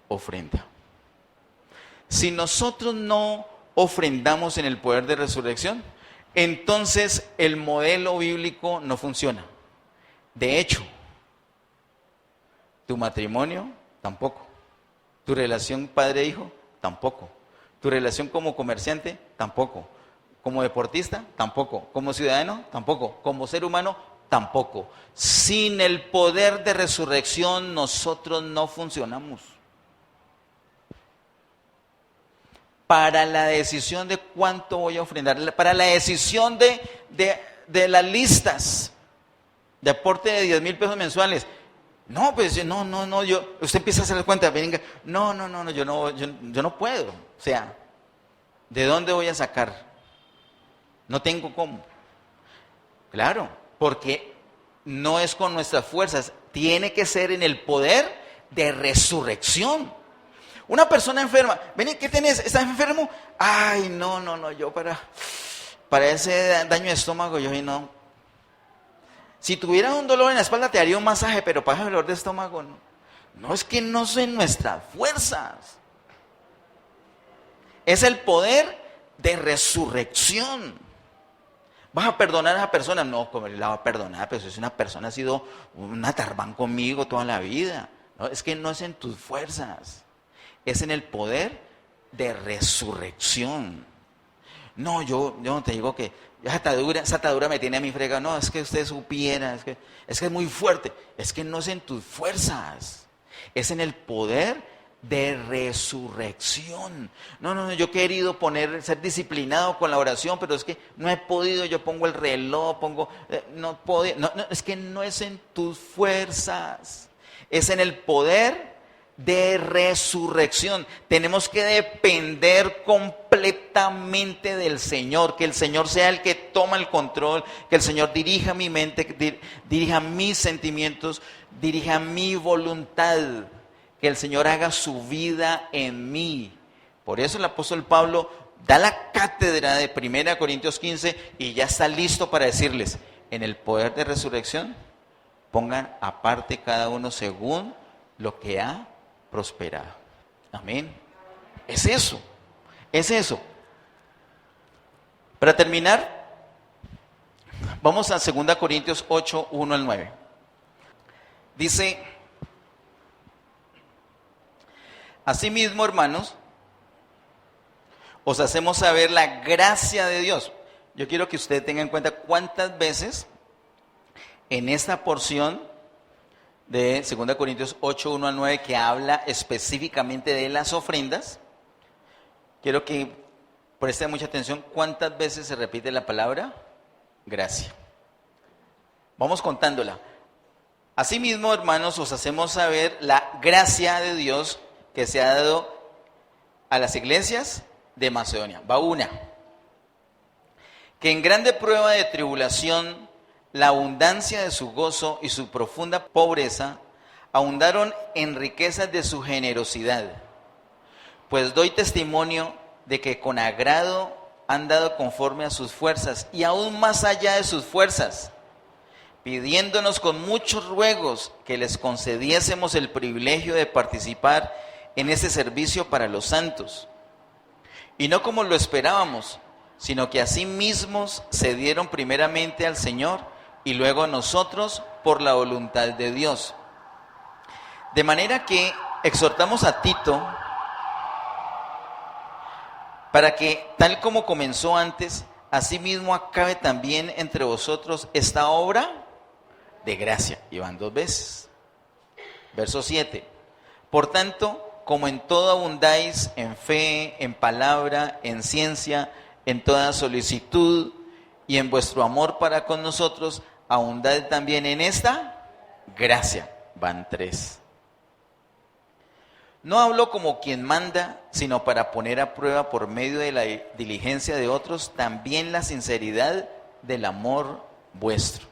ofrenda. Si nosotros no ofrendamos en el poder de resurrección, entonces el modelo bíblico no funciona. De hecho, tu matrimonio tampoco. Tu relación padre-hijo tampoco. Tu relación como comerciante tampoco. Como deportista tampoco. Como ciudadano tampoco. Como ser humano tampoco. Sin el poder de resurrección nosotros no funcionamos. Para la decisión de cuánto voy a ofrendar, para la decisión de las listas de aporte de 10,000 pesos mensuales. No, pues no, usted empieza a hacer cuenta, venga, no, yo no puedo. O sea, ¿de dónde voy a sacar? No tengo cómo. Claro, porque no es con nuestras fuerzas, tiene que ser en el poder de resurrección. Una persona enferma, ven, ¿qué tenés? ¿Estás enfermo? Ay, no, yo para ese daño de estómago, yo no. Si tuvieras un dolor en la espalda te haría un masaje, pero para el dolor de estómago no. No, es que no son nuestras fuerzas. Es el poder de resurrección. ¿Vas a perdonar a esa persona? No, ¿cómo la va a perdonar? Pues es una persona, ha sido una tarbán conmigo toda la vida. No, es que no es en tus fuerzas, es en el poder de resurrección. No, yo no te digo que esa atadura me tiene a mí fregado. No, es que usted supiera, es muy fuerte. Es que no es en tus fuerzas, es en el poder de resurrección. No, yo he querido ser disciplinado con la oración, pero es que no he podido. Yo pongo el reloj, no puedo. No, es que no es en tus fuerzas, es en el poder de resurrección. Tenemos que depender completamente del Señor, que el Señor sea el que toma el control, que el Señor dirija mi mente, dirija mis sentimientos, dirija mi voluntad, que el Señor haga su vida en mí. Por eso el apóstol Pablo da la cátedra de 1 Corintios 15 y ya está listo para decirles, en el poder de resurrección, pongan aparte cada uno según lo que ha prosperado. Amén. Es eso. Para terminar, vamos a 2 Corintios 8, 1 al 9. Dice: asimismo, hermanos, os hacemos saber la gracia de Dios. Yo quiero que usted tenga en cuenta cuántas veces en esta porción de 2 Corintios 8, 1 al 9, que habla específicamente de las ofrendas, quiero que presten mucha atención cuántas veces se repite la palabra gracia. Vamos contándola. Asimismo, hermanos, os hacemos saber la gracia de Dios que se ha dado a las iglesias de Macedonia. Va una. Que en grande prueba de tribulación, la abundancia de su gozo y su profunda pobreza abundaron en riquezas de su generosidad. Pues doy testimonio de que con agrado han dado conforme a sus fuerzas y aún más allá de sus fuerzas, pidiéndonos con muchos ruegos que les concediésemos el privilegio de participar en ese servicio para los santos. Y no como lo esperábamos, sino que así mismos se dieron primeramente al Señor y luego a nosotros por la voluntad de Dios. De manera que exhortamos a Tito para que, tal como comenzó antes, asimismo acabe también entre vosotros esta obra de gracia. Y van 2 veces. Verso 7. Por tanto, como en todo abundáis en fe, en palabra, en ciencia, en toda solicitud y en vuestro amor para con nosotros, abundad también en esta gracia. Van 3. No hablo como quien manda, sino para poner a prueba por medio de la diligencia de otros también la sinceridad del amor vuestro.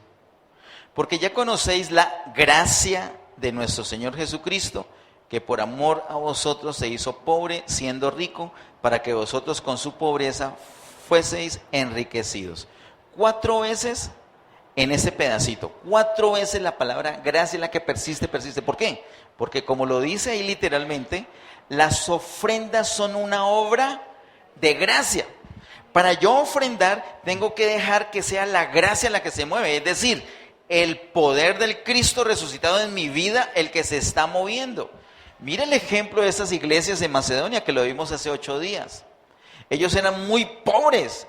Porque ya conocéis la gracia de nuestro Señor Jesucristo, que por amor a vosotros se hizo pobre, siendo rico, para que vosotros con su pobreza fueseis enriquecidos. 4 veces en ese pedacito, 4 veces la palabra gracia es la que persiste. ¿Por qué? Porque como lo dice ahí literalmente, las ofrendas son una obra de gracia. Para yo ofrendar, tengo que dejar que sea la gracia la que se mueve, es decir, el poder del Cristo resucitado en mi vida el que se está moviendo. Mira el ejemplo de estas iglesias de Macedonia que lo vimos hace 8 días. Ellos eran muy pobres,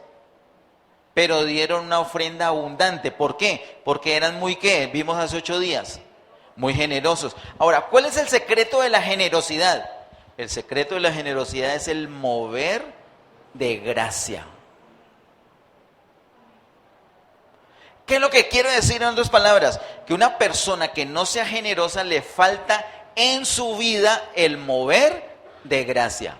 pero dieron una ofrenda abundante. ¿Por qué? Porque eran muy, ¿qué? Vimos hace 8 días. Muy generosos. Ahora, ¿cuál es el secreto de la generosidad? El secreto de la generosidad es el mover de gracia. ¿Qué es lo que quiero decir en 2 palabras? Que una persona que no sea generosa le falta en su vida el mover de gracia.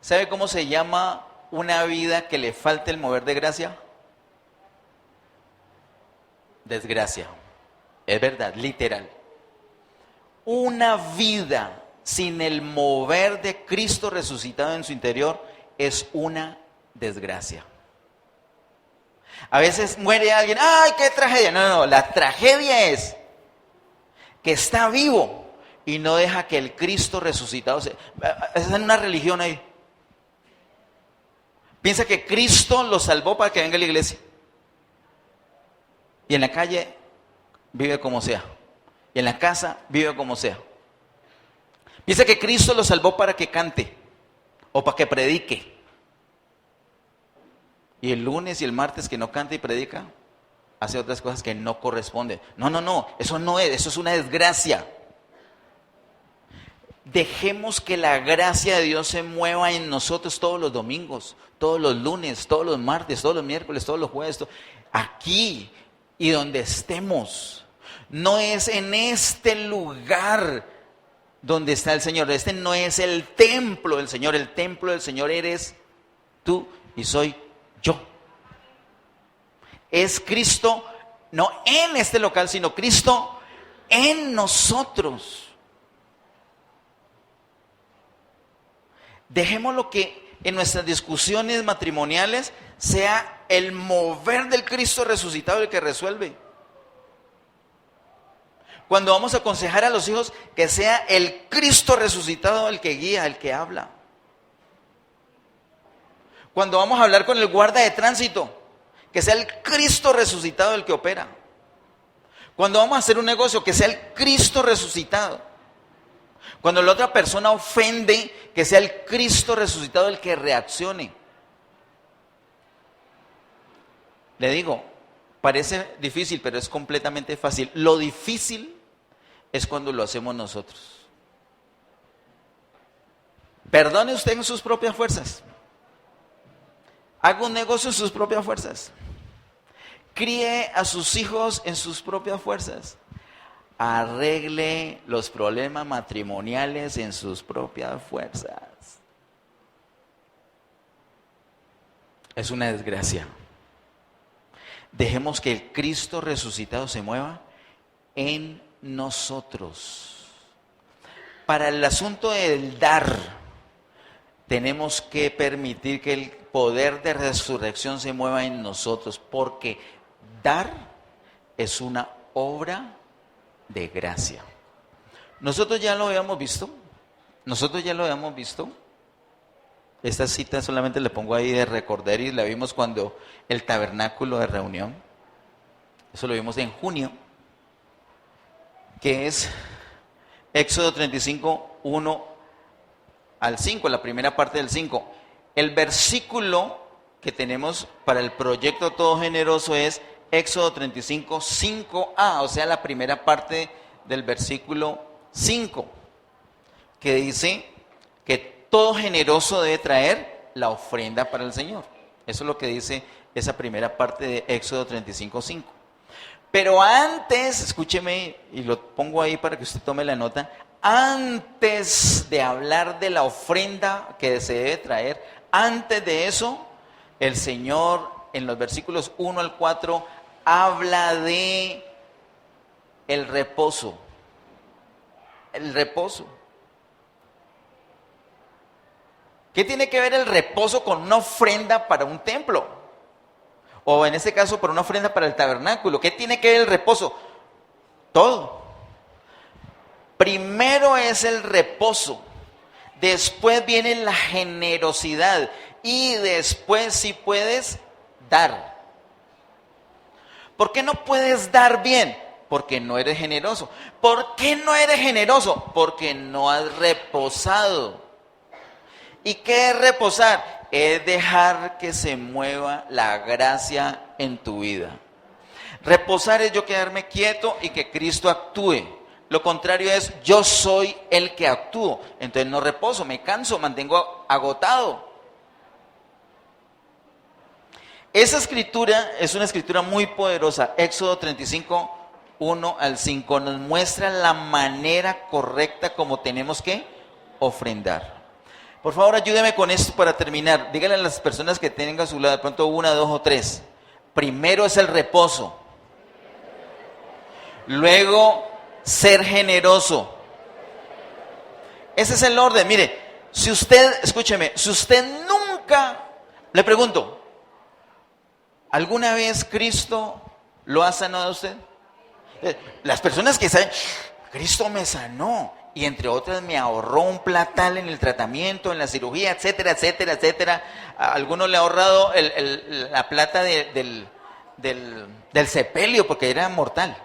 ¿Sabe cómo se llama una vida que le falta el mover de gracia? Desgracia. Es verdad, literal. Una vida sin el mover de Cristo resucitado en su interior es una desgracia. A veces muere alguien, ¡ay, qué tragedia! No, la tragedia es que está vivo, y no deja que el Cristo resucitado se... Es en una religión ahí. Piensa que Cristo lo salvó para que venga a la iglesia. Y en la calle vive como sea. Y en la casa vive como sea. Piensa que Cristo lo salvó para que cante o para que predique. Y el lunes y el martes que no canta y predica, hace otras cosas que no corresponden. No, eso no es, eso es una desgracia. Dejemos que la gracia de Dios se mueva en nosotros todos los domingos, todos los lunes, todos los martes, todos los miércoles, todos los jueves, aquí y donde estemos. No es en este lugar donde está el Señor. Este no es el templo del Señor. El templo del Señor eres tú y soy yo. Es Cristo, no en este local, sino Cristo en nosotros. Dejémoslo que en nuestras discusiones matrimoniales sea el mover del Cristo resucitado el que resuelve. Cuando vamos a aconsejar a los hijos, que sea el Cristo resucitado el que guía, el que habla. Cuando vamos a hablar con el guarda de tránsito, que sea el Cristo resucitado el que opera. Cuando vamos a hacer un negocio, que sea el Cristo resucitado. Cuando la otra persona ofende, que sea el Cristo resucitado el que reaccione. Le digo, parece difícil, pero es completamente fácil. Lo difícil es cuando lo hacemos nosotros. Perdone usted en sus propias fuerzas. Haga un negocio en sus propias fuerzas. Críe a sus hijos en sus propias fuerzas. Arregle los problemas matrimoniales en sus propias fuerzas. Es una desgracia. Dejemos que el Cristo resucitado se mueva en nosotros. Para el asunto del dar, tenemos que permitir que el poder de resurrección se mueva en nosotros, porque dar es una obra de gracia. Nosotros ya lo habíamos visto. Esta cita solamente le pongo ahí de recordar y la vimos cuando el tabernáculo de reunión. Eso lo vimos en junio, que es Éxodo 35, 1 al 5, la primera parte del 5. El versículo que tenemos para el proyecto Todo Generoso es Éxodo 35, 5a, o sea, la primera parte del versículo 5, que dice que todo generoso debe traer la ofrenda para el Señor. Eso es lo que dice esa primera parte de Éxodo 35, 5. Pero antes, escúcheme, y lo pongo ahí para que usted tome la nota, antes de hablar de la ofrenda que se debe traer, antes de eso, el Señor en los versículos 1 al 4 habla de el reposo. El reposo. ¿Qué tiene que ver el reposo con una ofrenda para un templo? O en este caso, para una ofrenda para el tabernáculo. ¿Qué tiene que ver el reposo? Todo. Primero es el reposo. Después viene la generosidad. Y después, si puedes, dar. ¿Por qué no puedes dar bien? Porque no eres generoso. ¿Por qué no eres generoso? Porque no has reposado. ¿Y qué es reposar? Es dejar que se mueva la gracia en tu vida. Reposar es yo quedarme quieto y que Cristo actúe. Lo contrario es yo soy el que actúo. Entonces no reposo, me canso, mantengo agotado. Esa escritura es una escritura muy poderosa. Éxodo 35, 1 al 5 nos muestra la manera correcta como tenemos que ofrendar. Por favor, ayúdeme con esto para terminar. Díganle a las personas que tengan a su lado, de pronto 1, 2 o 3. Primero es el reposo. Luego, ser generoso. Ese es el orden. Mire, si usted, escúcheme, si usted nunca, le pregunto, ¿alguna vez Cristo lo ha sanado a usted? Las personas que saben, Cristo me sanó. y entre otras me ahorró un platal en el tratamiento, en la cirugía, etcétera, etcétera, etcétera. A algunos le ha ahorrado la plata del sepelio porque era mortal.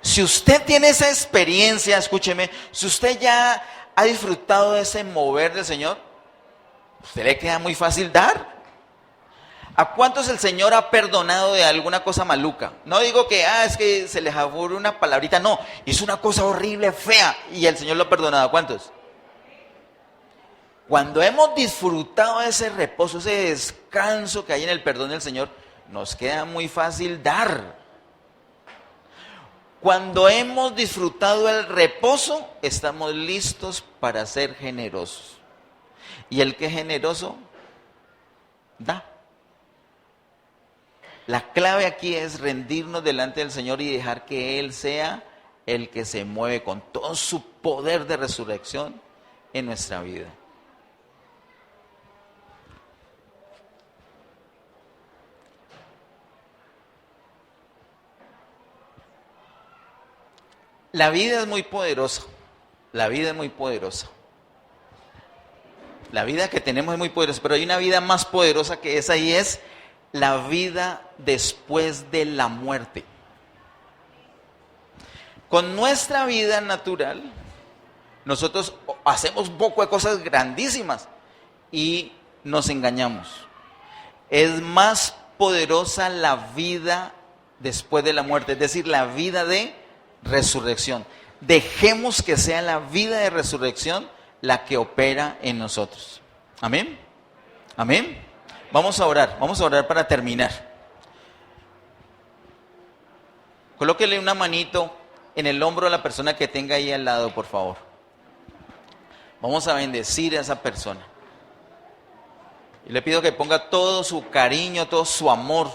Si usted tiene esa experiencia, escúcheme, si usted ya ha disfrutado de ese mover del Señor, a usted le queda muy fácil dar. ¿A cuántos el Señor ha perdonado de alguna cosa maluca? No digo que, es que se les aburre una palabrita, no, hizo una cosa horrible, fea, y el Señor lo ha perdonado. ¿A cuántos? Cuando hemos disfrutado de ese reposo, ese descanso que hay en el perdón del Señor, nos queda muy fácil dar. Cuando hemos disfrutado el reposo, estamos listos para ser generosos. Y el que es generoso, da. La clave aquí es rendirnos delante del Señor y dejar que Él sea el que se mueve con todo su poder de resurrección en nuestra vida. La vida es muy poderosa. La vida es muy poderosa. La vida que tenemos es muy poderosa, pero hay una vida más poderosa que esa y es la vida después de la muerte. Con nuestra vida natural, nosotros hacemos un poco de cosas grandísimas y nos engañamos. Es más poderosa la vida después de la muerte, es decir, la vida de resurrección. Dejemos que sea la vida de resurrección la que opera en nosotros. Amén. Amén. Vamos a orar para terminar. Colóquele una manito en el hombro a la persona que tenga ahí al lado, por favor. Vamos a bendecir a esa persona. Y le pido que ponga todo su cariño, todo su amor,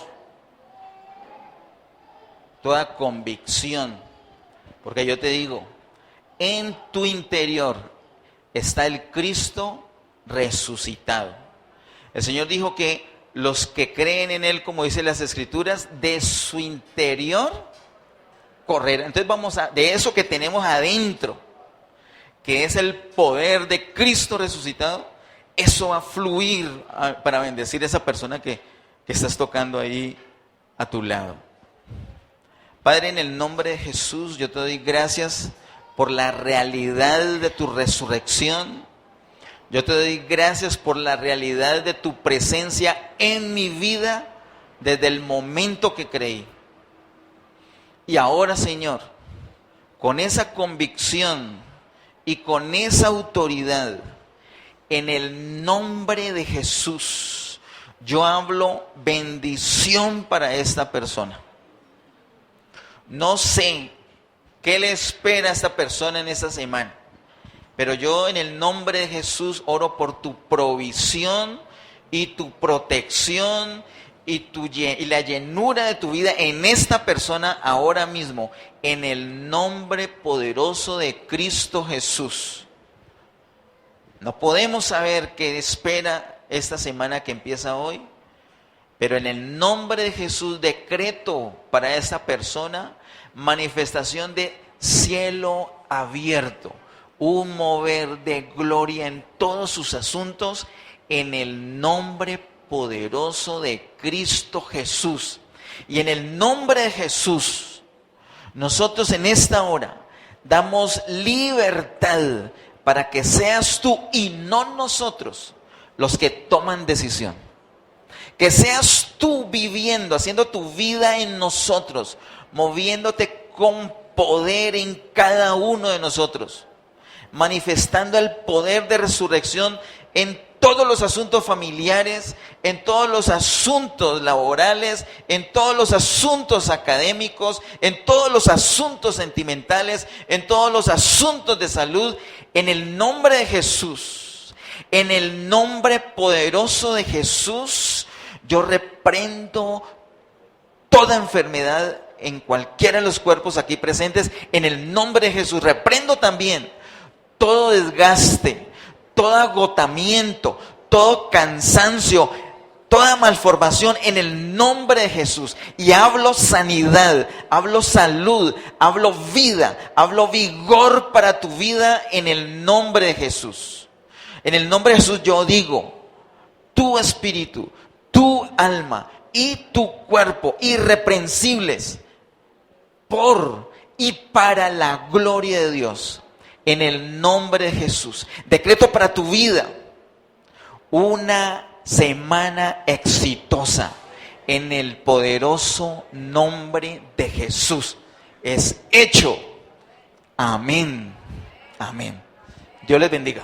toda convicción. Porque yo te digo, en tu interior está el Cristo resucitado. El Señor dijo que los que creen en Él, como dicen las Escrituras, de su interior correrán. Entonces de eso que tenemos adentro, que es el poder de Cristo resucitado, eso va a fluir para bendecir a esa persona que estás tocando ahí a tu lado. Padre, en el nombre de Jesús, yo te doy gracias por la realidad de tu resurrección. Yo te doy gracias por la realidad de tu presencia en mi vida desde el momento que creí. Y ahora, Señor, con esa convicción y con esa autoridad, en el nombre de Jesús, yo hablo bendición para esta persona. No sé qué le espera a esta persona en esta semana, pero yo en el nombre de Jesús oro por tu provisión y tu protección y la llenura de tu vida en esta persona ahora mismo, en el nombre poderoso de Cristo Jesús. No podemos saber qué espera esta semana que empieza hoy, pero en el nombre de Jesús decreto para esta persona manifestación de cielo abierto, un mover de gloria en todos sus asuntos, en el nombre poderoso de Cristo Jesús. Y en el nombre de Jesús, nosotros en esta hora damos libertad para que seas tú y no nosotros los que toman decisión. Que seas tú viviendo, haciendo tu vida en nosotros, moviéndote con poder en cada uno de nosotros, manifestando el poder de resurrección en todos los asuntos familiares, en todos los asuntos laborales, en todos los asuntos académicos, en todos los asuntos sentimentales, en todos los asuntos de salud, en el nombre de Jesús, en el nombre poderoso de Jesús, yo reprendo toda enfermedad en cualquiera de los cuerpos aquí presentes, en el nombre de Jesús. Reprendo también todo desgaste, todo agotamiento, todo cansancio, toda malformación en el nombre de Jesús. Y hablo sanidad, hablo salud, hablo vida, hablo vigor para tu vida en el nombre de Jesús. En el nombre de Jesús yo digo, tu espíritu, tu alma y tu cuerpo irreprensibles por y para la gloria de Dios. En el nombre de Jesús. Decreto para tu vida una semana exitosa en el poderoso nombre de Jesús. Es hecho. Amén. Amén. Dios les bendiga.